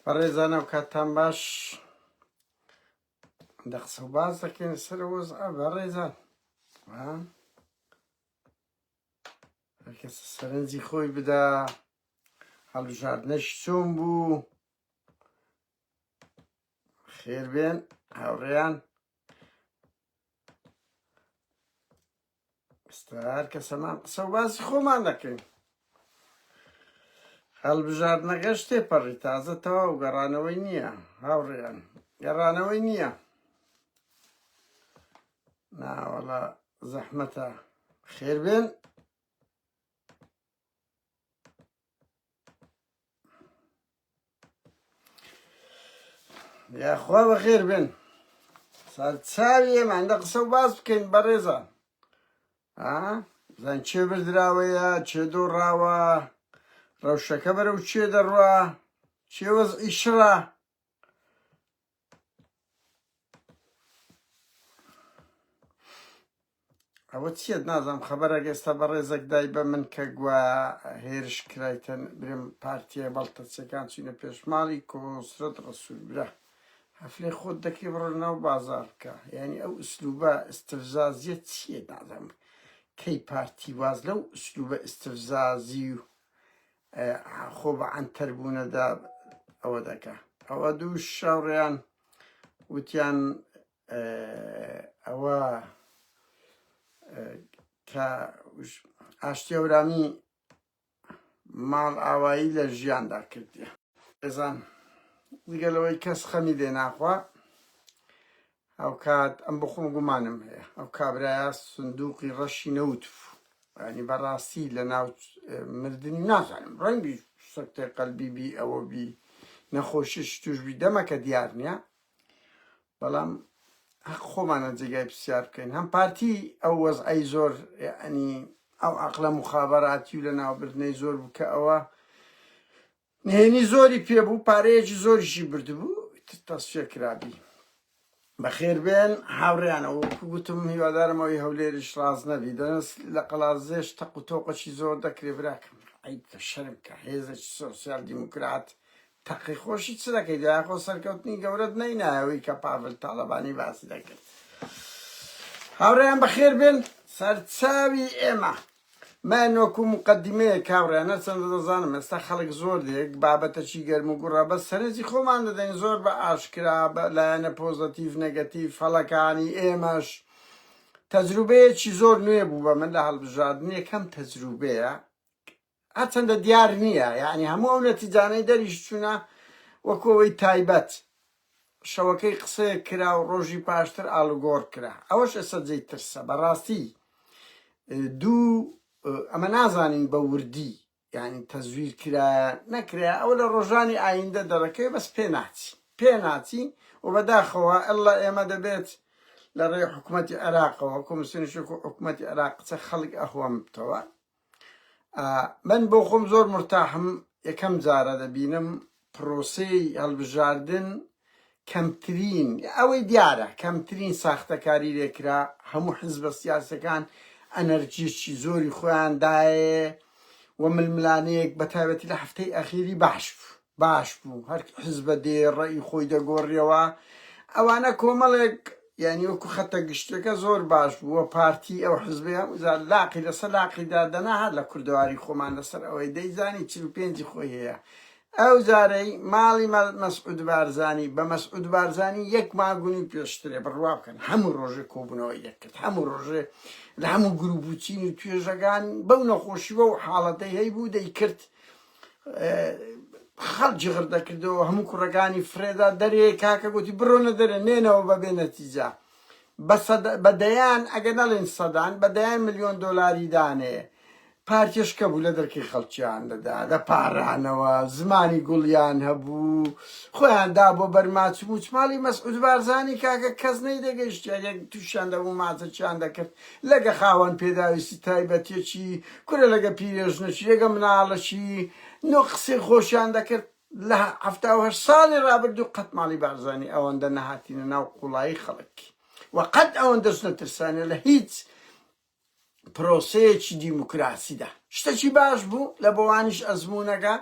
بەڕێزانە و کاتتان باش دە قسە و باز دەکەین سەر وەزع بەڕێزان هەرکەسە سەرنجی خۆی بدا هەڵبژاردنەشی چۆن بوو خێر بێن هاوڕێیان ئێستا هەر کەسەمان قسە و بازی خۆمان دەکەین هەڵبژاردنەکە شتێپەڕی تازەتەوە و گەڕانەوەی نییە هاوڕێیان گەڕانەوەی نییە ناوەڵە زەحمەتە خێر بێن یاخوا بەخێر بێن سەرچاوی ئێمەندە قسە و باز بکەین بەڕێزان زان چێ بردراوەیە چێ دۆڕاوە ڕەوشەکە بەرەو چێ دەڕوا چێ وەزعی شڕە ئەوە چیت نازانم خەبەرێک ئێستا بەڕێزێک دای بە من کە گووە هێرش کرایتەن برێم پارتیە بەڵتەچەکان چوینە پێشماڵی کۆسرەت ڕەسوول برا هەفلێ خۆت دەکەی بڕۆ ناو بازار بکە یعنی ئەو ئوسلوبە ئستفزازیە چییە نازانم کەی پارتی واز لەو ئوسلوبە ئستفزازی و خۆ بە عەنتەربوونەدا ئەوە دەکا ئەوە دوو شاوڕێیان وتیان ئەوە کە ئاشتیەورامی ماڵ ئاوایی لە ژیاندا کردیە ئێزان دیگەلەوەی کەس خەمی لێ ناخوا ئەو کات ئەم بخۆم گومانم هەیە ئەو کابرایە سندوقی ڕەشی نەوت ینی بەڕاستی لە ناو مردنی نازانم ڕەنگی سەکتەی قەلبی بی ئەوە بی نەخۆشیش توش بی دەمەکە دیار نییە بەڵام خۆمانە جێگای پرسیار بکەین هەم پارتی ئەو وەزعەی زۆر ینی ئەو عەقلە مخابەراتی و لە ناوبردنەی زۆر بوو کە ئەوە نهێنی زۆری پێبوو پارەیەکی زۆریشی بردبوو تەسفیە کرابی بەخێر بێن هاوڕێیانەوە وەکو گوتم هیوادارمەوەی هەولێریش ڕاز نەبی دەنس لە قەڵازێش تەق و تۆقەشی زۆر دەکرێ براکەم عیب کە شەرم کە هێزێکی سۆسیال دیموکرات تەقی خۆشی چ دەکەی داخۆ سەرکەوتنی گەورەت نەینایەوەی کە پاڤل تاڵەبانی باسی دەکرد هاوڕێیان بەخێر بێن سەرچاوی ئێمە من وەکو مقدمەیە کاوڕێنە چەندە دەزانم ئێستا خەڵک زۆر دێک بابەتەکی گەرم و گوڕە بەس سەرنجی خۆمان دەدەین زۆر بە ئاشکرا لایەنە پۆزەتیڤ نەگەتیڤ فەڵەکانی ئێمەش تەجروبەیەکی زۆر نوێ بوو بە من لە هەڵبژاردن یەکەم تەجروبەیە هەرچەندە دیار نییە یعنی هەموو ئەو نەتیجانەی دەریش چوونە وەکو ئەوەی تایبەت شەوەکەی قسەیە کرا و ڕۆژی پاشتر ئاڵوگۆڕ کرا ئەوەش ئێستا جێی ترسە بەڕاستی دوو ئەمە نازانین بە وردی یعنی تەزویر کرایە نەکرایە ئەوە لە ڕۆژانی ئایندە دەڕەکەی بەس پێ ناچی و بەداخەوە ئەڵڵا ئێمە دەبێت لە ڕێی حکوومەتی عێراقەوە کۆمیسیۆنێکی حکوومەتی عێراق قسە خەڵک ئەهوام بتەوە من بۆ خۆم زۆر مرتاحم یەکەم جارە دەبینم پرۆسەی هەڵبژاردن کەمترین ئەوەی دیارە کەمترین ساختەکاری لێکرا هەموو حزبە سیاسەکان ئەنەرجیشی زۆری خۆیان دایێ و ململانەیەک بەتایبەتی لە هەفتەی ئەخیری باش بوو هەر حزبە دێ ڕێی خۆی دەگۆڕیەوە ئەوانە کۆمەڵێک یعنی وەکو خەتە گشتەکە زۆر باش بووە پارتی ئەو حزبەیە زار لاقی لەسەر لاقیدا دەنا هەر لە کوردەواری خۆمان لەسەر ئەوەی دەیزانی 45 خۆی هەیە ئەو زارەی ماڵی مەسعود بارزانی بە مەسعود بارزانی یەک ماگونی پێشترێ بڕوا بکەن هەموو ڕۆژێ کۆبوونەوەی یەکرد هەموو ڕۆژێ لە هەموو گروپ و چین و توێژەکان بەو نەخۆشیوە و حاڵەتەی هەی بوو دەیکرد خەڵکی غڕ دەکردەوە هەموو کوڕەکانی فرێدا دەرێ کاکە گوتی بڕۆنە دەرێ نێنەوە بەبێ نەتیجە بەدەیان ئەگە نەڵێن سەدان بەدەیان ملیۆن دۆلاری دانێ پارتێشکە بوو لە دەرکی خەڵکیان دەدا دەپارانەوە زمانی گوڵیان هەبوو خۆیاندا بۆ بەرماچ موچماڵی مەسعود بارزانی کاکە کەس نەیدەگەیشتە یەک تووشیان دەبوو ماچەکیان دەکرد لەگە خاوەن پێداویستی تایبەتێکی کورە لەگە پیرێژنەکی لەگە مناڵەکی نۆ قسەی خۆشیان دەکرد لە 78 ساڵی ڕابردوو قەت ماڵی بارزانی ئەوەندە نەهاتینە ناو قوڵایی خەڵکی و قەت ئەوەندە نەترسانە لە هیچ پرۆسەیەکی دیموکراسیدا شتێکی باش بوو لە بۆوانیش ئەزمونونەکە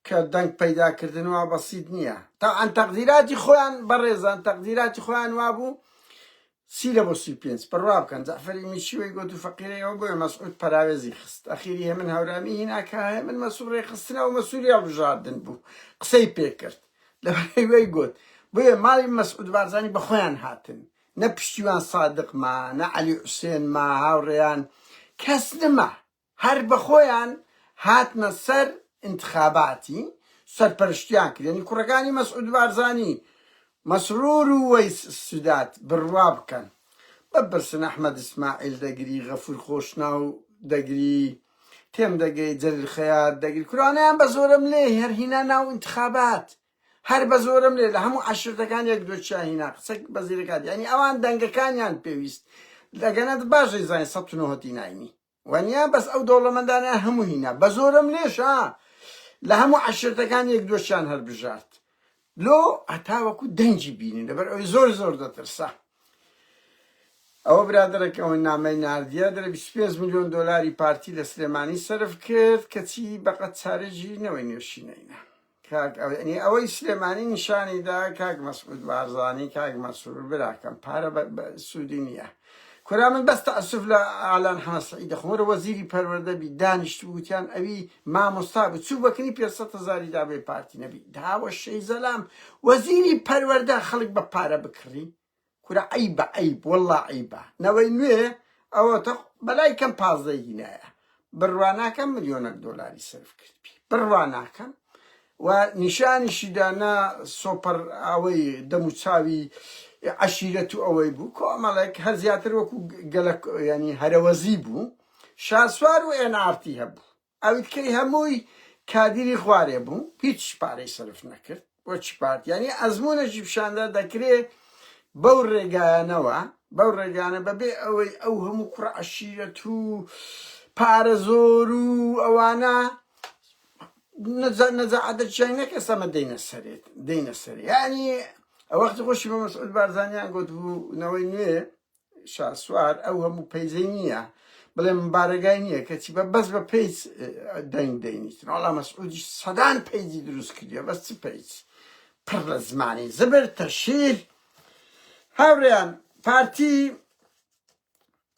کە دەنگ پەیداکردنەوە بەسیط نییە تاعاان تەقدیراتی خۆیان بەڕێزان تەقدیراتی خۆیان وابوو 30 لە بۆ 35 بڕوا بکەن جەعفەری میشیوەی گوت و فەقیرەوە بۆیە مەسعود پەراوێزی خست ئەخیری هێمن هەورامی هیناکە هێمن مەسوول ڕێخستنەوە مەسوولی هەڵبژاردن بوو قسەی پێکرد لەبەرەوەی وەی گوت بۆیە ماڵی مەسعود بارزانی بە خۆیان هاتن نە پشتیوان سادقما نە عەلی حوسێنما هاوڕێیان کەس نما هەر بە خۆیان هاتنە سەر انتخاباتی سەرپەرشتیان کرد یعنی کوڕەکانی مەسعود بارزانی مسرور و وەیس سودات بڕوا بکەن بەبرسن ئەحمەد ئیسماعیل دەگری غەفور خۆشناو دەگری تێم دەگەی جەلیل خەیات دەگری کورانیان بە زۆرم لێ هەر هینا ناو انتخابات هەر بە زۆرم لێ لە هەموو عەشرەکان یەک دۆ چاهینا قسە بەزیرەکات یعنی ئەوان دەنگەکانیان پێویست لەگەنەت باشی زانین 1970 ناینی وانیا بەس ئەو دەوڵەمەندانە هەموو هینا بە زۆرم لێش لە هەموو عەشرەکان یەک دۆشیان هەربژارد لۆ هەتاوەکو دەنجی بینین لەبەر ئەوی زۆر زۆر دەترسا ئەوە برادەرەکەەوە نامەی ناردیە دەرە 25 میلیۆن دۆلاری پارتی لە سلێمانی سەرف کرد کەچی بەقەت چارەجی نەوەی نوێشینەینە ئەوەی سلێمانی نیشانیدا کاک مەسعود بارزانی کاک مەسرور براکەم پارە سوودی نییە کورا من بەس تەئەسف لە ئالان حەمەد سەعید دەخۆمەوە وەزیری پەروەردەبی دانیشت بووتیان ئەوی مامۆستا بوو چوو بەکنی 500,000 دابێ پارتی نەبی داوە شەی زەلام وەزیری پەروەردە خەڵک بە پارە بکڕی کورا عیبە عیب وەڵڵا عیبە نەوەی نوێ ئەوە بەلای کەم 15 هینایە بڕواناکەم ملیۆنێک دۆلاری سەرف کردبی بڕواناکەم و نیشانیشیدانا سۆپەر ئەوەی دەم و چاوی عەشیرەت و ئەوەی بوو کۆمەڵێک هەر زیاتر وەکو گەلە ینی هەرەوەزی بوو شاسوار و ئێنارتی هەبوو ئەویتکەی هەمووی کادیری خوارێ بوو هیچ پارەی سەرف نەکرد بۆ چ پارت ینی ئەزمونەشی پیشاندا دەکرێت بەو ڕێگایانەوە بەو ڕێگانە بەبێ ئەوەی ئەو هەموو کوڕە عەشیرەت و پارە زۆر و ئەوانە نەجاعەتەکیان نەکە سەمە دەینە سەرێت ینی وەختی خۆشی بە مەسعود بارزانیان گوت بوو نەوەی نوێ شاسوار ئەو هەموو پەیزەی نییە بڵێ من بارەگای نییە کەچی بەس بە پەیج دەنگ دەینیتن وەڵا مەسعودی سەدان پەیجی دروست کردیە بەس چ پەیج پڕ لە زمانی زبر تەشیر هاوڕێیان پارتی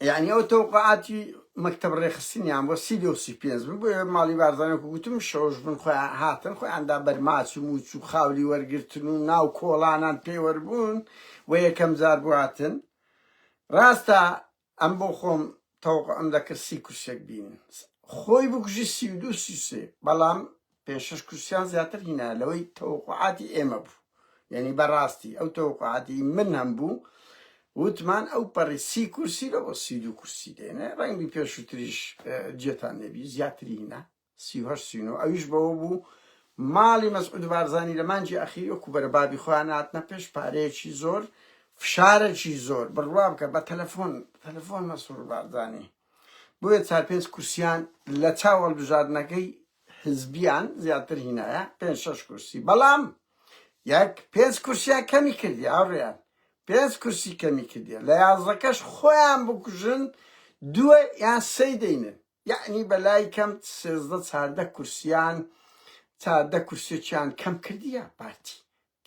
یعنی ئەو تەوقعاتی مەکتەب ڕێخستنیان بۆ 35 بن بۆ ماڵی بارزانێکو گوتم شەوش بن خۆیان هاتن خۆیاندا بەرماچ و موچ و خاولی وەرگرتن و ناو کۆڵانان پێوەربوون و یەکەم جار بواتن ڕاستە ئەم بۆ خۆم تەوقعم دەکرد 30 کورسێک بینن خۆی بکوژی 32 33 بەڵام 5-6 کورسیان زیاتر هینا لەوەی تەوقعاتی ئێمە بوو یعنی بەڕاستی ئەو تەوقعاتی من هەم بوو وتمان ئەو پەڕی 30 کورسی لەوە 32 کورسی دێنێ ڕەنگی پێشووتریش جێتان نەبی زیاتری هینا 38 ئەویش بەوە بوو ماڵی مەسعود بارزانی لە مانجی ئەخیری وەکو بەرەبابی خۆیان هاتنە پێش پارەیەکی زۆر فشارێکی زۆر بڕوا بکە بە تەلەفۆن مەسعود بارزانی بۆیە 4-5 کورسیان لە چاو هەڵبژاردنەکەی حزبیان زیاتر هینایە 5-6 کورسی بەڵام 5 کورسیان کەمی کردی هاوڕێیان 5 کورسی کەمی کردیە لە 11کەش خۆیان بکوژن 2 یان 3 دەینن یعنی بەلای کەم 13-14 کورسیان 14 کورسێکیان کەم کردیە پارتی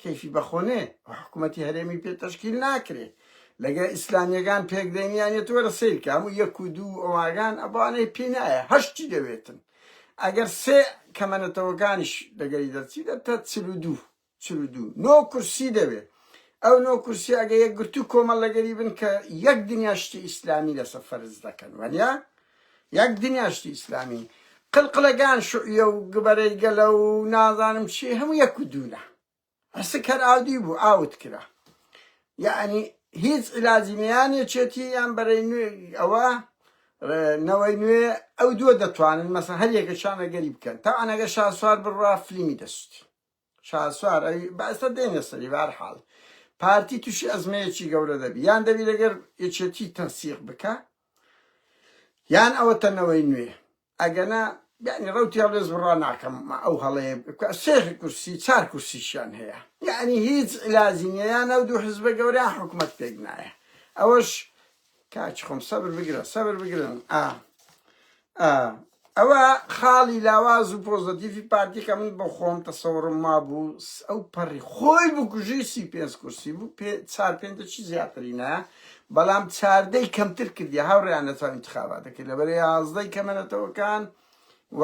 کەیفی بەخۆنێ حکوومەتی هەرێمی پێ تەشکیل ناکرێ لەگە ئیسلامیەکان پێکدەینیانێت وەرە سیرکە هەموو 1 و 2 ئەوانگان ئەبوانەی پێ نایە هەشتی دەوێتن ئەگەر 3 کەمەنەتەوەکانیش لەگەری دەرچی دەتە 42 9 کورسی دەوێت ئەو 9 کورسی ئەگە یەک گرتو کۆمەڵ لەگەری بن کە یەک دنیا شتی ئیسلامی لەسەر فەرز دەکەن وانیا یەک دنیا شتی ئیسلامی قلقلەکان شوعیە و گبەرەی گەلە و نازانم چی هەموو 1 و 2 هەسک هەر ئاودی بوو ئاوت کرا یعنی هیچ لازیمەیانێکێتی یان بەرەی نوێ ئەوە نەوەی نوێ ئەو 2 دەتوانن مەسەن هەر یەکەشان لەگەری بکەن تا ئەنەگە شاسوار بڕوا فلیمی دەستی شاسوار بەستە دێنە سەری بەرحاڵ پارتی تووشی ئەزمەیەکی گەورە دەبی یان دەبی لەگەر یەکێتی تەنسیق بکە یان ئەوە تەنەوەی نوێ ئەگەنا یعنی ڕەوتی هەڵێز بڕوا ناکەم ئەو هەڵەیە 3 کورسی 4 کورسیشیان هەیە یعنی هیچ لازیمەیان ئەو 2 حزبە گەورەیان حکوومەت پێک نایە ئەوەش کاچ خۆم سەبر بگرن ئەوە خاڵی لاواز و پۆزتیڤی پارتیکە من بۆ خۆم تەسەوڕم مابوو ئەو پەڕی خۆی بکوژی 35 کورسی بوو 4-5 چی زیاترینە بەڵام 4 کەمتر کردی هاوڕێیان لەچاو انتخاباتەکە لەبەر 11 کەمەنەتەوەکان و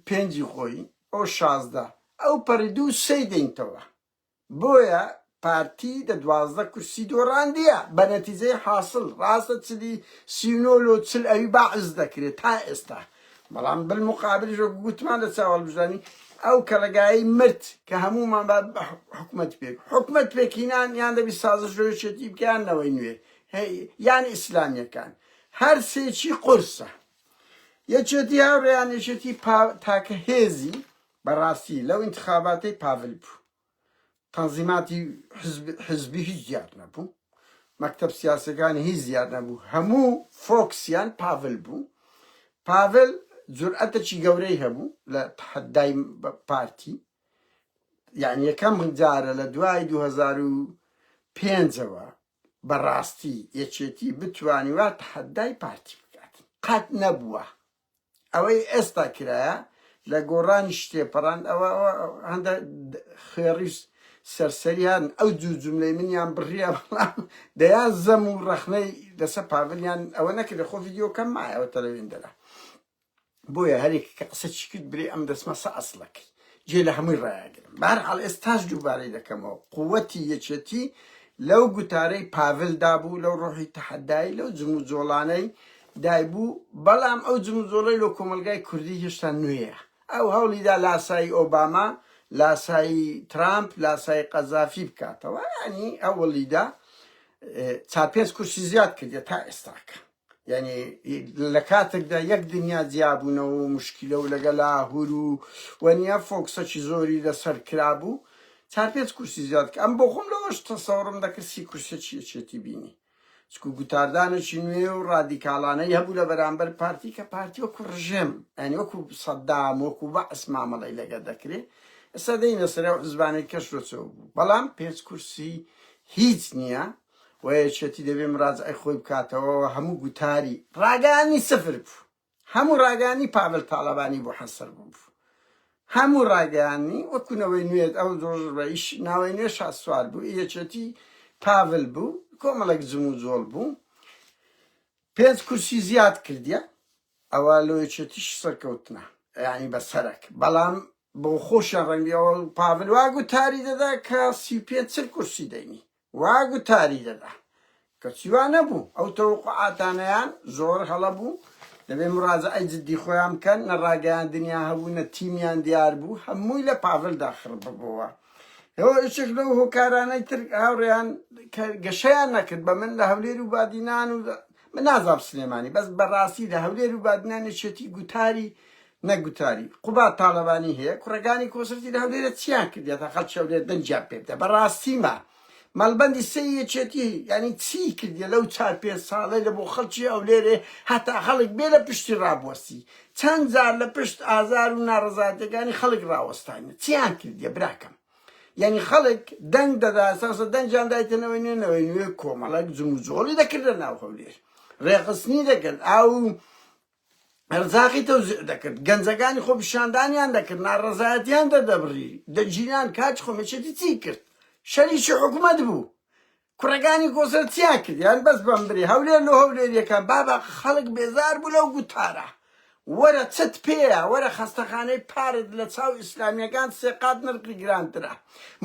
5 خۆی ئەو 16 ئەو پەڕی 2-3 دەینتەوە بۆیە پارتی لە 12 کورسی دۆڕاندیە بە نەتیجەی حاصل ڕاستە چلی 39 ئەوی باعز دەکرێت تا ئێستا بەڵام بالمقابل گوتمان لە چاوەڵبژانی ئەو کەڵگایی مرد کە هەمومان حکومەت پێکینان یان دەبی سازشێتی بکەیانەوەی نوێ یان ئیسلامیەکان هەر سێکی قورسە یەکێتی هاوڕێیان یەکێتی تاکە هێزی بەڕاستی لەو انتخاباتی پاڤل بوو تەنزیماتی حزبی هیچ زیاد نەبوو مەکتەب سیاسەکانی هیچ زیاد نەبوو هەموو فۆکسیان پاڤل بوو پاڤل جورئەتێکی گەورەی هەبوو لە تەحەدای پارتی یعنی یەکەم جارە لە دوای 2005ەوە بەڕاستی یەکێتی بتوانیوە تەحەدای پارتی بکات قەت نەبووە ئەوەی ئێستا کرایە لە گۆڕانی شتێپەڕان ئەوە هەندە خێڕی سەرسەریان ئەو دوو جوملەی منیان بڕیە بەڵام دەیان زەم و ڕەخنەی لەسەر پاڤلیان ئەوە نەکرد خۆ ڤیدیۆکەم مایەوە تەلەڤیزیۆنەدا بۆیە هەرێک کە قسەی کرد برێ ئەم دەسمەسە ئەسڵەکەی جێ لە هەمووی ڕایەگرم بەهەرحاڵ ئێستاش دووبارەی دەکەمەوە قووەتی یەکێتی لەو گوتارەی پاڤلدا بوو لەو ڕۆحی تەحەدایی لەو جم و جۆڵانەی دایبوو بەڵام ئەو جم و جۆڵەی لە کۆمەلگای کوردی هێشتا نوێیە ئەو هەوڵیدا لاسایی ئۆباما لاسایی ترامپ لاسایی قەزافی بکاتەوە ینی ئەوڵیدا 4-5 کورسی زیاد کردێ تا ئێستاکە یعنی لە کاتێکدا یەک دنیا جیابوونەوە و مشکلە و لەگە لاهور و وەنیە فۆکسەکی زۆری لەسەر کرابوو 4-5 کورسی زیاد کە ئەم بۆ خۆم لەوەش تەسەوڕم دەکرد 30 کورسێکی یەکێتی بینی چکو گوتاردانێکی نوێ و ڕادیکاڵانەی هەبوو لە بەرامبەر پارتی کە پارتی وەکو ڕژێم ئەنی وەکو سەدام وەکو بەعس مامەڵەی لەگە دەکرێت ئێستا دەینە سەرەوە حزبانەی کەشڕۆچەوە بوو بەڵام 5 کورسی هیچ نییە و یەکێتی دەبێ مراجعەی خۆی بکاتەوە ئەموو گوتاری ڕاگەیانی سفر بوو هەموو ڕاگەیانی پاڤل تاڵەبانی بۆ حەسەر بوو هەموو ڕاگەیانی وەکوونەوەی نوێت ئەو زۆر بەئیش ناوەی نوێ شاسوار بوو یەکێتی پاڤل بوو کۆمەڵێک جم و جۆڵ بوو 5 کورسی زیاد کردیە ئەوە لە یەکێتیش سەرکەوتنە یعنی بەسەرک بەڵام بۆ خۆشیان ڕەنگیەوە پاڤل وا گوتاری دەدا کە 35 کورسی دەینی وا گوتاری دەدا کە چیوا نەبوو ئەو تەوقعاتانەیان زۆر هەڵە بوو دەبێ مراجعەی جددی خۆیان بکەن نە ڕاگەیاندنیا هەبوو نە تیمیان دیار بوو هەمووی لە پاڤل داخڕ ببووە ئەوە یەکێک لەو هۆکارانەی تر هاوڕێیان گەشەیان نەکرد بە من لە هەولێر و بادینان و من نازام سلێمانی بەس بەڕاستی لە هەولێر و بادینان یەکێتی گوتاری نەگوتاری قوبات تاڵەبانی هەیە کوڕەکانی کۆسەرتی لە هەولێرە چیان کردێت تا خەڵکی هەولێر دەنجیان پێ بدە بەڕاستیمە مەڵبەندی سێ یەکێتی ینی چی کردێ لەو 4-5 ساڵەی لە بۆ خەڵکی ئەولێرێ هەتا خەڵک بێ لە پشتی ڕابوەستی چەند جار لە پشت ئازار و ناڕەزایەتیەکانی خەڵک ڕاوەستانە چیان کردێ براکەم یعنی خەڵک دەنگ دەدا ساسە دەنجیان دایتنەوەی نوێنەوەی نوێ کۆمەڵک جم و جۆڵی دەکرد لە ناو هەولێر ڕێخستنی دەکرد ئاو ئەرزاقی تەوزیع دەکرد گەنجەکانی خۆ پیشاندانیان دەکرد ناڕەزایەتیان دەدەبڕی دەجینان کاچ خۆمەچێتی چی کرد شەریکی حکومەت بوو کوڕەکانی کۆسەر چیان کرد یان بەس بەم بری هەولێر لە هەولێریەکان بابا خەڵک بێزار بوو لەو گوتارە وەرە چت پێیە وەرە خەستەخانەی پارت لە چاو ئیسلامیەکان سێقات نرخی گرانترە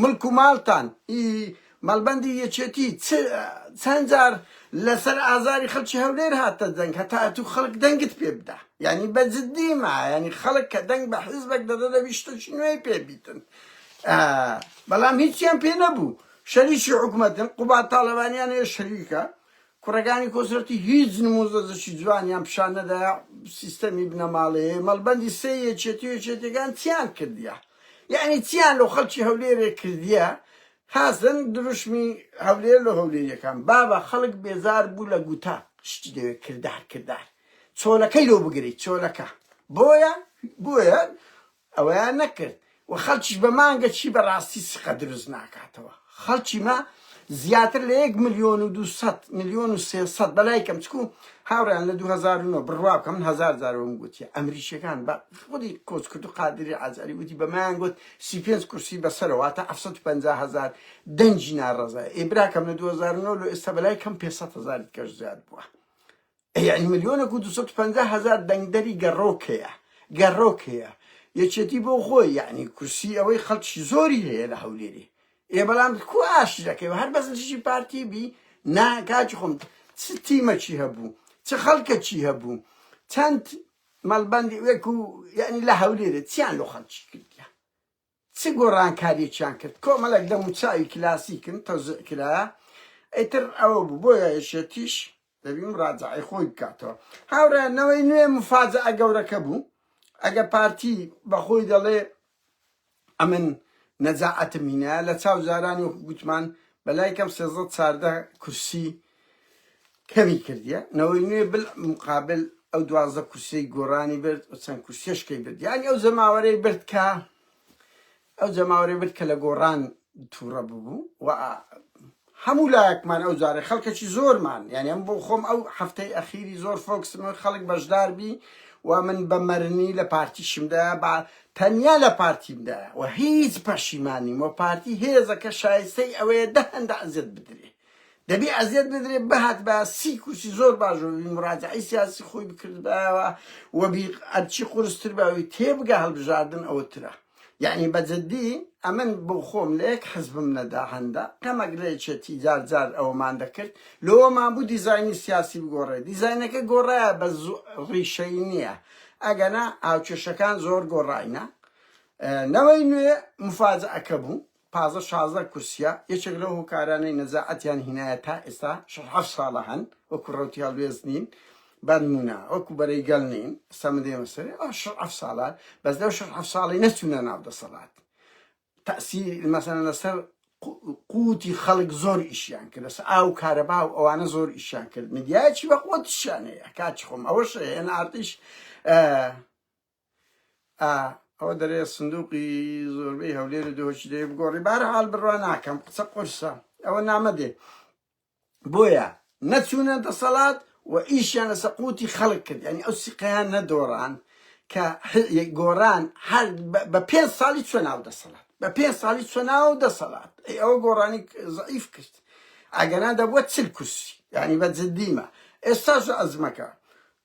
ملک و ماڵتان مەڵبەندی یەکێتی چەند جار لەسەر ئازاری خەڵکی هەولێر هاتە دەنگ هەتا ئەتوو خەڵک دەنگت پێ بدە یعنی بەجددیمە ینی خەڵک کە دەنگ بە حیزبێک دەدە دەبی شتێکی نوێی پێ بیتن بەڵام هیچیان پێ نەبوو شەریکی حکومەتن قوبات تاڵەبانیان هەیە شەریکە کوڕەکانی کۆسەرتی هیچ نموزەزەکی جوانیان پیشان نەدایە سیستەمی بنەماڵەیە مەڵبەندی سێ یەکێتیەکان چیان کردیە یعنی چیان لەو خەڵکی هەولێرێ کردیە حەزن دروشمی هەولێر لە هەولێریەکان بابە خەڵک بێزار بوو لە گوتا شتی دەوێت کردار چۆلەکەی لەو بگریت چۆلەکە بۆیە ئەوەیان نەکرد و خەڵکیش بە مانگە چی بەڕاستی سقە دروست ناکاتەوە خەڵکی ما زیاتر لە 1,200,000 بەلای کەم چکو هاوڕیان لە 2009 بڕوا بکە من 1000 جارەوەم گوتیە ئەمریکیەکان بە خودی کۆچ کرد و قادری ئازاری وتی بەمایان گوت 35 کورسی بەسەرەوە تا 750,000 دەنجی ناڕەزە ئێبراکەم لە 2009 لە ئێستا بەلای کەم 500,000 کەش زیاد بووە یعنی 1,250,000 دەنگدەری گەڕۆکەیە یەکێتی بۆ خۆی یعنی کورسی ئەوەی خەڵکی زۆری هەیە لە هەولێری بەڵام کو ئاشی دەکەی هەر بەزشی پارتی بی ناکاتی خۆم چ تیمەکی هەبوو چه خەڵکەکی هەبوو چەند مەڵبەندی وەکو یعنی لە هەولێرە چیان لە خەڵکی کردیە چ گۆڕانکاریەکیان کرد کۆمەڵێک دەم و چاوی کلاسیکن تەوزیع کرایە ئەیتر ئەوە بوو بۆیە یەشێتیش دەبیم ڕاجعی خۆی بکاتەوە هاوڕێنەوەی نوێ مفاجعە گەورەکە بوو ئەگە پارتی بەخۆی دەڵێ ئەمن نەجاعەتم هینە لە چاو جارانی گوتمان بەلای کەم 14 کورسی کەمی کردیە نەوەی نوێ مقابل ئەو 12 کورسی گۆڕانی برد چەند کورسیشکەی برد یانی ئەو جەماوەرەی برد کە لە گۆڕان تووڕە ببوو و هەموو لایەکمان ئەو جارە خەڵکەکی زۆرمان یعنی ئەم بۆ خۆم ئەو هەفتەی ئەخیری زۆر فۆکسمە خەڵک بەشدار بی و من بە مەرنی لە پارتیشمدا تەنیا لە پارتیمدایە و هیچ پەشیمانیم و پارتی هێزەکە شایستەی ئەوەیە دەهەندە ئەزیەت بدرێ دەبێ ئەزیەت بدرێ بەهات بە 30 کورسی زۆر باشەوە مراجعەی سیاسی خۆی بکردبەوە و ئەرچی قورستر باوی تێبگە هەڵبژاردن ئەوەترە یعنی بەجددی ئەمن بۆ خۆم لە یەک حزبم نەدا هەندە کەمەک لەیەکێتی جار ئەوەمان دەکرد لەوەمان بوو دیزاینی سیاسی بگۆڕێ دیزاینەکە گۆڕایە بە ڕیشەی نییە ئەگەنا ئاوکێشەکان زۆر گۆڕاینە نەوەی نوێ مفاجعەکە بوو 15-16 کورسیە یەکێک لەو هۆکارانەی نەجاعەتیان هینایە تا ئێستا 7 ساڵە هەن وەکو ڕەوتی هەڵوێز نین بەنمونە وەکو بەرەی گەڵ نین ئێستا دێمە سەرێ 7 ساڵات بەس لەو 7 ساڵی نەچوونە ناو دەسەڵات تەسیر مەسەلەن لەسەر قوتی خەڵک زۆر ئیشیان کرد لەسەر ئاو کارەبا و ئەوانە زۆر ئیشیان کرد میدیایەکی بە قوتیشانەیە کاتی خۆم ئەوەش هێن ئارتیش ئەوە دەرێ سندوقی زۆربەی هەولێر دۆچی دێ بگۆڕی بارەحاڵ بڕوا ناکەم قسە قورسە ئەوە نامەدێ بۆیە نەچوونە دەسەڵات و ئیشیان لەسەر قوتی خەڵک کرد یعنی ئەو سیقەیان نەدۆڕان کە گۆڕان هەر بە 5 ساڵی چوە ناو دەسەڵات بە 5 ساڵی چوە ناو دەسەڵات ئەوە گۆڕانی زەعیف کرد ئەگەنا دەبووە 40 کورسی یعنی بە جددیمە ئێستاش ئەزمەکە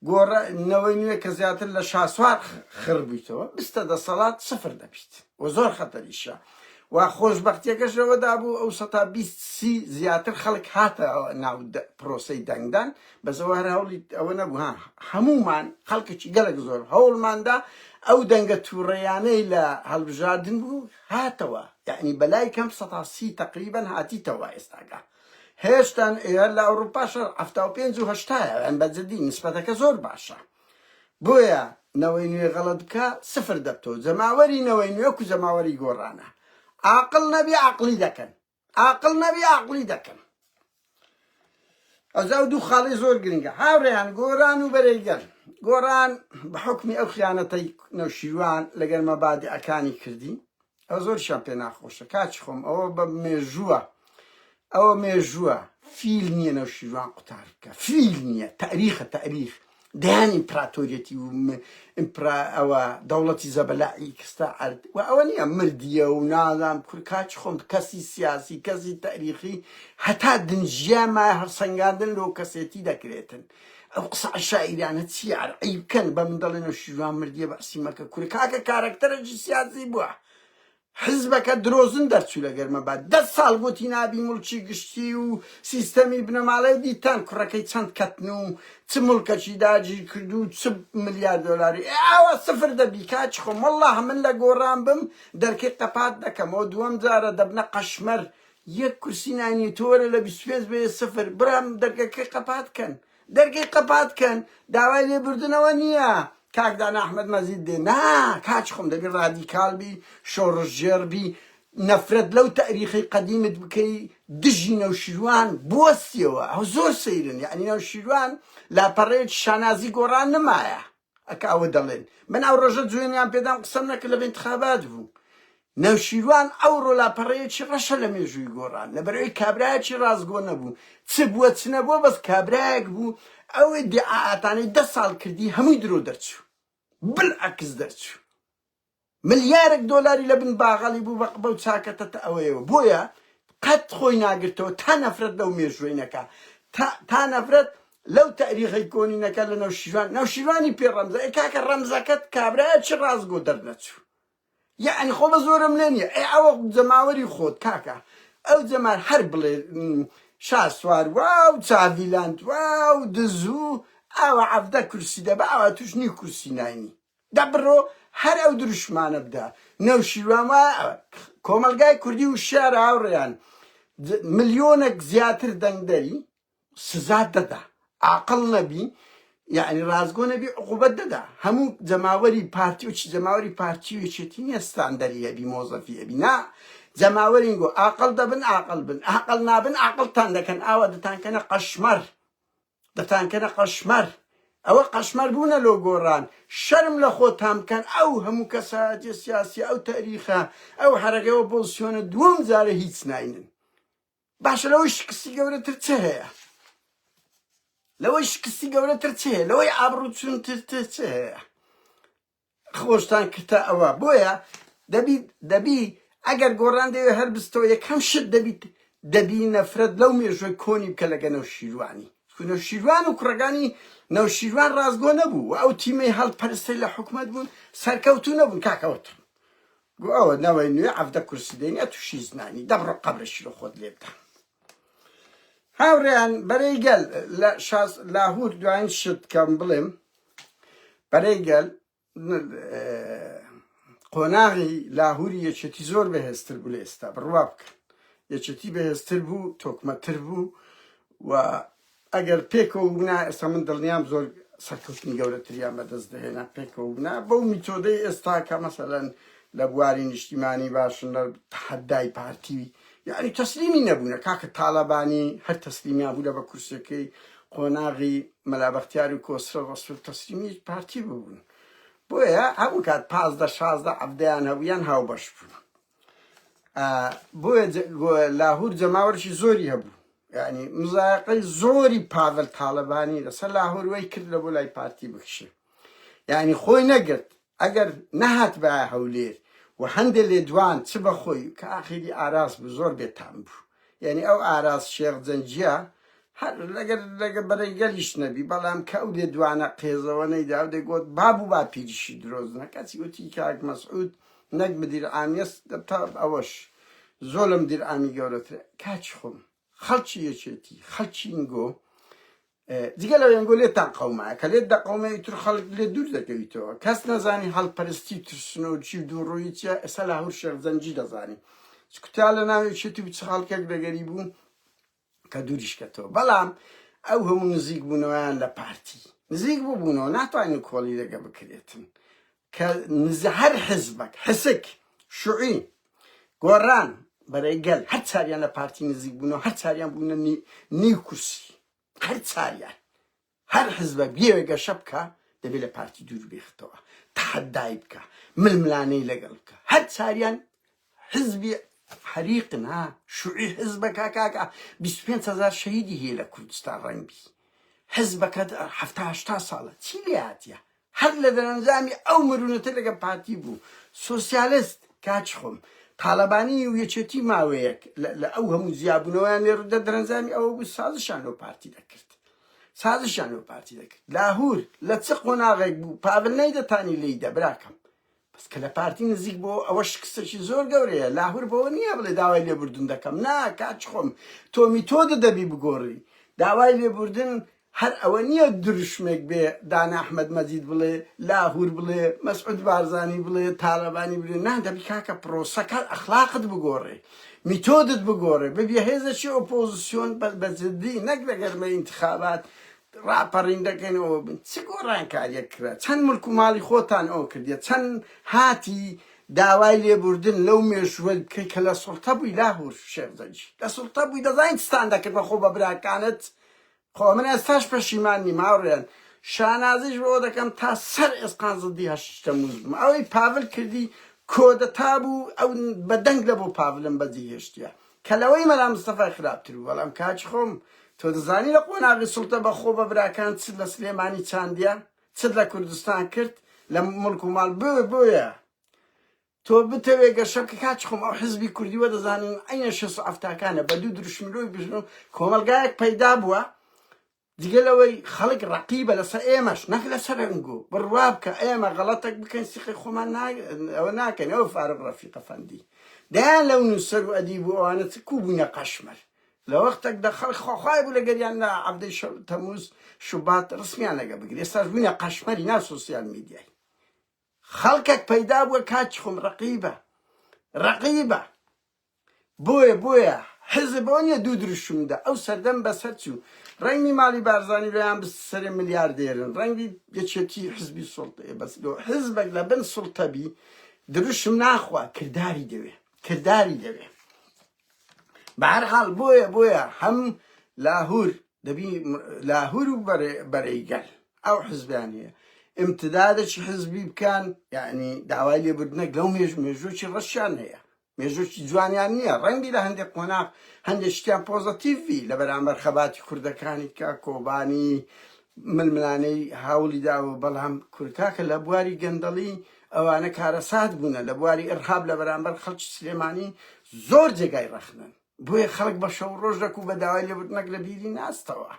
گۆڕنەوەی نوێ کە زیاتر لە شاسوار خڕبییتەوە بستە دەسەڵات 0 دەبیست و زۆر خەتەریشە و خۆشببختیەکەش لەوەدا بوو ئەو 120 زیاتر خەڵک هاتە ناو پرۆسەی دەنگدان بەزەوە هەر هەوڵی ئەوە نەبوو هەمومان خەڵکێکی گەلک زۆر هەوڵماندا ئەو دەنگە تووڕێیانەی لە هەڵبژاردن بوو هاتەوە یعنی بەلای کەم 130 تقریبەن هاتیتەوە ئێستاگە هێشتان ئێر لە ئەوروپاشە 75 و 80 ئەن بەجددی نسبەتەکە زۆر باشە بۆیە نەوەی نوێ غەڵەت بکە 0 دەبتەوە جەماوەری نەوەی نوێک و جەماوەری گۆڕانە عاقڵ نەبی عەقڵی دەکەن ئەجا دوو خاڵی زۆر گرنگە هاوڕێیان گۆڕان و بەرەیگەر گۆڕان بە حکمی ئەو خیانەتەی نەوشیروان لەگەر مەبادئەکانی کردی ئەو زۆرشیان پێ ناخۆشە کاچی خۆم ئەوە بە مێژووە فیل نییە نەوشیروان قوتار بکە فیل نییە تاریخ دەیان ئیمپراتۆریەتی و ئەوە دەوڵەتی زەبەلائی کستا عرد و ئەوە نییە مردیە و نازام کاچی خۆم کەسی سیاسی کەسی تاریخی هەتا دنجیامە هەرسەنگاندن لەو کەسێتی دەکرێتن ئەو قسە شاعیرانە چی عەیب بکەن بە من دەڵێن نەوشیروان مردیە بەسی مەکە کوورە کاکە کارەکتەرێکی سیاسی بووە حزبەکە درۆزن دەرچوو لەگەر مەباد 10 ساڵ گوتی نابی مڵکی گشتی و سیستەمی بنەماڵەی دیتان کوڕەکەی چەند کەتن و چ مڵکەکی داگیر کرد و چ ملیار دۆلاری ئەوە 0 دەبی کاچی خۆم وەڵڵاه من لە گۆڕان بم دەرکەی قەپات دەکەمەوە دووەم جارە دەبنە قەشمەر یەک کورسی نانی تۆرە لە 25 بێ 0 برام دەرگەکەی قەپات کەن داوای لێبوردنەوە نییە کاکدان ئەحمەد مەزید دێ نا کاچ خۆم دەبی ڕادیکال بی شۆڕژێر بی نەفرەت لەو تاریخی قەدیمت بکەی دژی نەوشیروان بوەستیەوە ئەو زۆر سەیرن یعنی نەوشیروان لاپەڕەیەکی شانازی گۆڕان نمایە ئەکە ئەوە دەڵێن من ئەو ڕۆژە جوێنیان پێدام قسەم نەکرد لە انتخابات بوو نەوشیروان ئەو ڕۆلاپەڕەیەکی ڕەشە لە مێژووی گۆڕان لەبەرەوەی کابرایەکی ڕازگۆ نەبوو چ بووە چ نەبووە بەس کابرایەک بوو ئەوەی دیعاعاتانەی 10 ساڵ کردی هەمووی درۆ دەرچوو بالعکس دەرچوو ملیارێک دۆلاری لە بن باغەڵی بوو بەو چاکەتە ئەوەیەوە بۆیە قەت خۆی ناگرتەوە تا نەفرەت لەو مێژووی نەکا تا نەفرەت لەو تاریخی کۆنینەکە لە نەوشیروانی پێ ڕەمزە ئەی کاکە ڕەمزەکەت کابرایەکی ڕازگۆ دەرنەچوو یعنی خۆ بە زۆرم لێ نییە ئەی ئەوە جەماوەری خۆت کاکە ئەو جەمار هەر بڵێ شاسوار واو چاڤیلاند واو دزوو ئاوە عەفدە کورسی دەبە ئاوا توش نی کورسی ناینی دەبڕۆ هەر ئەو دروشمانە بدا نەوشیروان کۆمەلگای کوردی و شێر هاوڕێیان ملیۆنێک زیاتر دەنگدەری سزا دەدا عاقڵ نەبی یعنی ڕازگۆ نەبی عقوبەت دەدا هەموو جەماوەری پارتی و چی جەماوەری پارتی و یەکێتی نییە ستاندەری هەبی مۆزەفی هەبی نا جەماوەرین گۆ عاقڵ دەبن عاقڵ بن عاقڵ نابن عاقڵتان دەکەن ئاوا دەتانکەنە قەشمەر دەتانکەنە قەشمەر ئەوە قەشمەر بوونە لۆ گۆڕان شەرم لە خۆتان بکەن ئەو هەموو کەسایەتی سیاسی ئەو تاریخە ئەو حەرەکەوە بۆزیۆنە دووەم جارە هیچ ناینن باشە لەوەی شکستی گەورەتر چه هەیە لەوەی شکستی گەورەتر چ هەیە لەوەی ئابڕوو چونتر چه هەیە خۆشتان کردە ئەوە بۆیە دەبی ئەگەر گۆڕان دەوێ هەر بستەوە یەکەم شت دەبی نەفرەت لەو مێژوەی کۆنی بکە لەگە نەوشیروانی نەوشیروان و کوڕەکانی نەوشیروان ڕازگۆ نەبوو و ئەو تیمەی هەڵپەرستەی لە حکومەت بوون سەرکەوتوو نەبوون کاکەوتن گو ئەوە نەوەی نوێ عەفدە کورسی دەینی ئەتوشی زنانی دەبڕە قەبرەشی لە خۆت لێ بدە هاوڕێیان بەرەی گەل لە لاهور دوایین شت کەم بڵێم بەرەی گەل قۆناغی لاهوری یەکێتی زۆر بەهێزتر بوو لە ئێستا بڕوا بکەن یەکێتی بەهێزتر بوو تۆکمەتر بوو و ئەگەر پێکەوە بوونا ئێستا من دڵنیام زۆر سەرکەوتنی گەورەتریان بەدەست دەهێنا پێکەوە بوونا بەو میتۆدەی ئێستا کە مەسەلەن لە بواری نیشتیمانی باشن لە تەحەدای پارتی یعنی تەسلیمی نەبوونە کاکە تاڵەبانی هەر تەسلیمیان بوو لە بە کورسەکەی قۆناغی مەلابەختیار و کۆسرە ڕەسوول تەسلیمی پارتی ببوون بۆیە هەموو کات 15-16 عەفدەیان هەبوویان هاوبەش بوون بۆیە لاهور جەماوەرشی زۆری هەبوو یعنی مزایقەی زۆری پاڤل تاڵەبانی لەسەر لاهور وەی کرد لە بۆ لای پارتی بکشێ یعنی خۆی نەگرت ئەگەر نەهات بە هەولێر و هەندێک لێ دوان چ بەخۆی کە ئاخیری ئاراس بوو زۆر بێتام بوو یعنی ئەو ئاراس شێخ جەنجیە هەر لەگە بەرەیگەلیش نەبی بەڵام کە ئەو لێ دوانە قێزەوە نەیدا و دەیگوت بابوو با پیریشی درۆزنە کەچی وتی کاک مەسعود نەک مدیر عامیە تا ئەوەش زۆر لە مدیر عامی گەورەترە کاچ خۆم خەڵکی یەکێتی خەڵکی ئینگۆ دیگە لەو ئەنگۆ لێتان قەومایە کە لێت دەقەومەی تر خەڵک لێ دوور دەکەویتەوە کەس نەزانی هەڵپەرستی ترسنە و چی دووڕۆیی چیە ئێستا لاهور شێخ جەنجی دەزانی کوتا لە ناوێکێتی و چ خەڵکێک دەگەری بوو کە دووریشکەتەوە بەڵام ئەو هەموو نزیک بوونەوەیان لە پارتی نزیک بووبوونەوە ناتوانین کۆڵی لەگە بکرێتن کە هەر حزبك حسك شوعی گۆڕان بەرەی گەل هەر چاریان لە پارتی نزیک بوونەوە هەر چاریان بوونە نیو کورسی هەر چاریان هەر حزبە بێوێ گەشە بکە دەبێت لە پارتی دوور بێختەوە تەحەدای بکە ململانەی لەگەڵ بکە هەر چاریان حزبی حەریقن ها شوعی حزبەکە کاکە 25,000 شەهیدی هەیە لە کوردستان ڕەنگبی حزبەکە 70-80 ساڵە چی لێ هاتیە هەر لە دەرەنجامی ئەو مرونەتە لەگە پارتی بوو سۆسیالیست کاچ خۆم تاڵەبانی و یەکێتی ماوەیەک لە ئەو هەموو زیابوونەوەیان لێڕدا دەرەنجامی ئەوە بوو سازشان لەو پارتی دەکرد سازشان لەو پارتی دەکرد لاهور لە چ قۆناغێک بوو پاڤل نەیدەتانی لێیدا براکەم بەس کە لە پارتی نزیک بۆ ئەوە شکستێکی زۆر گەورەیە لاهور بەوە نییە بڵێ داوای لێبوردن دەکەم نا کاچ خۆم تۆ میتۆدە دەبی بگۆڕی داوای لێبوردن هەر ئەوە نییە دروشمێک بێ دانا ئەحمەد مەجید بڵێ لاهور بڵێ مەسعود بارزانی بڵێ تاڵەبانی بڵێ نا دەبی کاکە پرۆسەکە ئەخلاقت بگۆڕێ میتۆدت بگۆڕێ ببیە هێزەکی ئۆپۆزیسیۆن بەجددی نەک لە گەرمەی ئینتخابات ڕاپەڕین دەکەنەوە بن چ گۆڕان کاریەک کرا چەند ملک و ماڵی خۆتان ئەو کردیە چەند هاتی داوای لێبوردن لەو مێژوە بکەی کە لە سوڵتە بووی لاهور شێخ جەنجی لە سوڵتە بووی دەزانیت ستان دەکرد بەخۆ بە براکانت خۆ من ئێستاش پەشیمان نیم هاوڕێیان شانازیش بۆ دەکەم تا سەر ئێسقان زڵدی هەشتە موز بم ئەوەی پاڤل کردی کۆدەتا بوو ئەو بەدەنگ لە بۆ پاڤلم بەجێ هێشتیە کە لەوەی مەلا مستەفای خراپتر بوو بەڵام کاچ خۆم تۆ دەزانی لە قۆناغی سوڵتە بەخۆ بە براکان چت لە سلێمانی چاندیە چت لە کوردستان کرد لە مڵک و ماڵ بۆیە تۆ بتەوێ گەشەکە کاچ خۆم ئەو حزبی کوردیوە دەزانن ئەینە 670کانە بە دوو دروشملۆی بژن کۆمەلگایەک پەیدا بووە دیگە لەوەی خەڵک ڕەقیبە لەسەر ئێمەش نەک لەسەر ئەنگۆ بڕوا بکە ئێمە غەڵەتێک بکەین سیقی خۆمان ئەوە ناکەین ئەوە فارغ ڕەفیق ئەفەندی دەیان لەو نووسەر و ئەدیب و ئەوانە کوو بووینە قەشمەر لە وەختێکدا خەڵک خۆخوای بوو لە گەریان لە عەبدەی تەمووز شوبات ڕسمیان لەگە بگرێ ئێستاش بووینە قەشمەری ناو سۆسیال میدیای خەڵکێک پەیدا بووە کاچ خۆم ڕەقیبە بۆیە حزب بۆ نییە دوو دروشمدا ئەو سەردەم بەسەر چوو ڕەنگی ماڵی بارزانی لەیان سەرێ ملیاردێرن ڕەنگی یەکێتی حزبی سوڵتەیە بەس حزبێک لە بن سوڵتەبی دروشم ناخوا کردداری دەوێ بەهەرحاڵ بۆیە هەم لاهور دەبی لاهور و بەرەیگەل ئەو حزبیان هەیە امتدادێکی حزبی بکەن یعنی داوای لێبوردنێک لەو مێژووکی ڕەشیان هەیە مێژووکی جوانیان نییە ڕەنگی لە هەندێک قۆناغ هەندێک شتیان پۆزەتیڤی لە بەرامبەر خەباتی کوردەکانی کە کۆبانی ململانەی هاوڵی داوە بەڵام کورکاکە لە بواری گەندەڵی ئەوانە کارەسات بوونە لە بواری ئەرهاب لە بەرامبەر خەڵکی سلێمانی زۆر جێگای ڕەخنن بۆیە خەڵک بە شەو ڕۆژ دەکو بە داوای لێبوردنێک لە بیری ناستەوە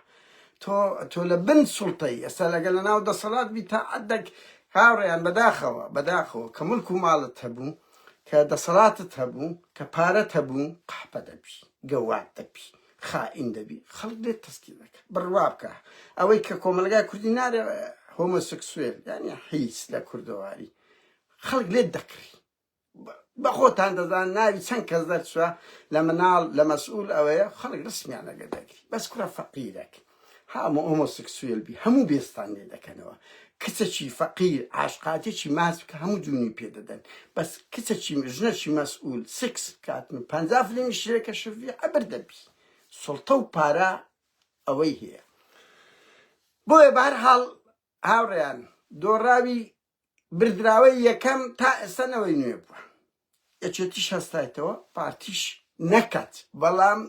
تۆ لە بن سوڵتەی ئێستا لەگەل لە ناو دەسەڵات بی تا عەدەک هاوڕێیان بەداخەوە کە ملک و ماڵت هەبوو کە دەسەڵاتت هەبوو کە پارەت هەبوو قەحپە دەبی گەوات دەبی خائین دەبی خەڵک لێت تەسکی دەکە بڕوا بکە ئەوەی کە کۆمەلگای کوردی نارێ هۆمۆسێکسوێل یعنی حیس لە کوردەواری خەڵک لێت دەکڕی بە خۆتان دەزان ناوی چەند کەس دەرچووە لە مناڵ لە مەسئول ئەوەیە خەڵک ڕسمیان لەگە دەگری بەس کوڕە فەقیرێک هەموو هۆمۆسێکسوێل بی هەموو بێستان لێ دەکەنەوە کچێکی فەقیر عاشقاتێکی ماس بکە هەموو جوونی پێدەدەن بەس کچێکی ژنەکی مەسئول سکس کاتن 50 فلیمی شرێکە شڤی عەبر دەبی سوڵتە و پارە ئەوەی هەیە بۆیە بەهەرحاڵ هاوڕێیان دۆڕاوی بردراوەی یەکەم تا ئێستانەوەی نوێ بووە یەکێتیش هەستایەتەوە پارتیش نەکات بەڵام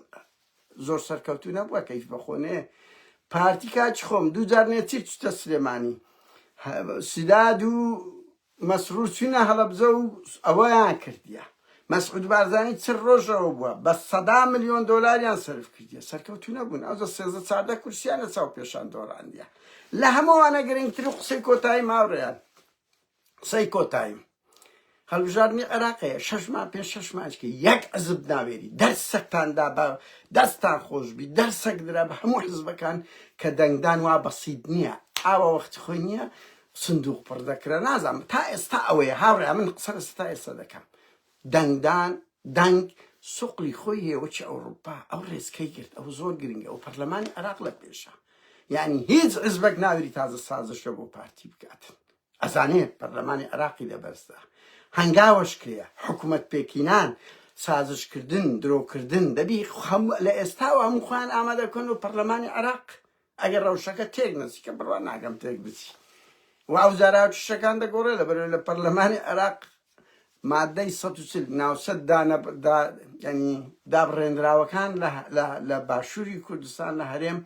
زۆر سەرکەوتوو نەبووە کەیف بەخۆنێ پارتی کاچ خۆم دوو جار نێچیر چتە سلێمانی سیداد و مەسرور چوینە هەڵەبجە و ئەوەیان کردیە مەسعود بارزانی چل ڕۆژەوە بووە بە 100 ملیۆن دۆلاریان سەرف کردیە سەرکەوتوو نەبوون ئەوزە 13 کورسیانە چاو پێشان دۆڕاندیە لە هەمووانە گرنگتر و قسەی کۆتایی ماوڕێیان قسەی کۆتاییم هەڵبژاردننی عێراقەیە 6 مانگ پێش 6 مانگکە یەک حزب ناوێری دەرسەکتاندا بە دەستان خۆشبی دەرسەک درا بە هەموو حزبەکان کە دەنگدان وا بەسیت نییە ئاوە وەختی خۆی نییە سندوق پڕ دەکرا نازانم تا ئێستا ئەوەیە هاوڕێ من قسە ئێستا ئێستا دەکەم دەنگ سوقلی خۆی هەیەوەکی ئەوروپا ئەو ڕێزکەی کرد ئەو زۆر گرنگە ئەو پەرلەمانی عێراق لە پێشە یعنی هیچ حزبێک ناوێری تازە سازشە بۆ پارتی بکاتن ئەزانێ پەرلەمانی عێراقی لەبەرزدا هەنگاوەش کرێ حکوومەت پێکینان سازشکردن درۆکردن دەبی لە ئێستاوە هەموو خۆیان ئامادەکەن و پەرلەمانی عێراق ئەگەر ڕەوشەکە تێک نەچیکە بڕوا ناگەم تێک بچی و ئەو جاراوە شتەکان دەگۆڕێ لەبەرەوەی لە پەرلەمانی عێراق مادەی 140 ناوسەد ینی دابڕێنراوەکان لە باشووری کوردستان لە هەرێم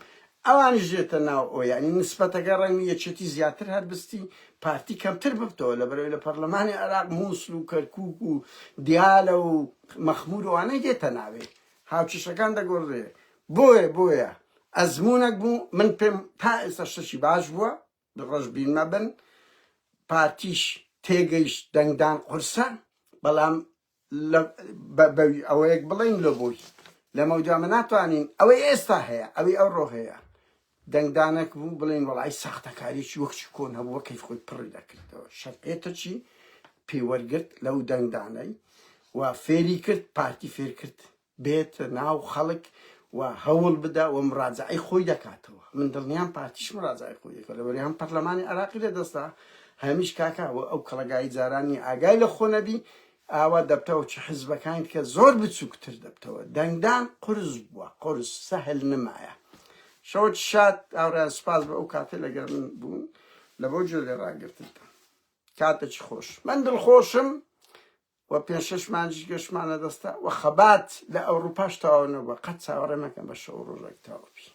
ئەوانیش ژێتە ناو ئەو یعنی نسبەتەکە ڕەنگی یەکێتی زیاتر هەربستی پارتی کەمتر ببتەوە لەبەرەوەی لە پەرلەمانی عێراق مووسڵ و کەرکووک و دیالە و مەخمور وانەی دێتە ناوێ هاوکێشەکان دەگۆڕێ بۆیە ئەزمونێک بوو من پێم تا ئێستا شتێکی باش بووە ڕەش بیرمە بن پارتیش تێگەیشت دەنگدان قورسە بەڵام ئەوەیەک بڵین لە بۆی لە مەوجامە ناتوانین ئەوەی ئێستا هەیە ئەوەی ئەوڕۆ هەیە دەنگدانێک بوو بڵین وەڵای ساختەکاریی وەکچی کۆن هەبووە کەیف خۆی پڕی دەکردەوە شەرقێتە چی پێوەرگرت لەو دەنگدانەی و فێری کرد پارتی فێر کرد بێتە ناو خەڵک و هەوڵ بدە و مراجعەی خۆی دەکاتەوە من دڵنیام پارتیش مراجعەی خۆی دەکات لەبەرەوەی هەم پەرلەمانی عێراقی لەدەستا هەمیش کاکاوە ئەو کەڵەگای جارانی ئاگای لە خۆ نەبی ئاوا دەبتەوە چ حزبەکان کە زۆر بچووکتر دەبتەوە دەنگدان قورس بووە قورس سەهل نمایە شەوت شاد ئاوڕیان سوپاس بە ئەو کاتێ لەگەر من بوون لە بۆ جێ لێ ڕاگرتن کاتێکی خۆش من دڵخۆشم و پێنج شەش مانجی گەشتمانە دەستا و خەبات لە ئەوروپاش تەواو نەبووە قەت چاوەڕێ مەکەن بە شەو ڕۆژێک تەواو بی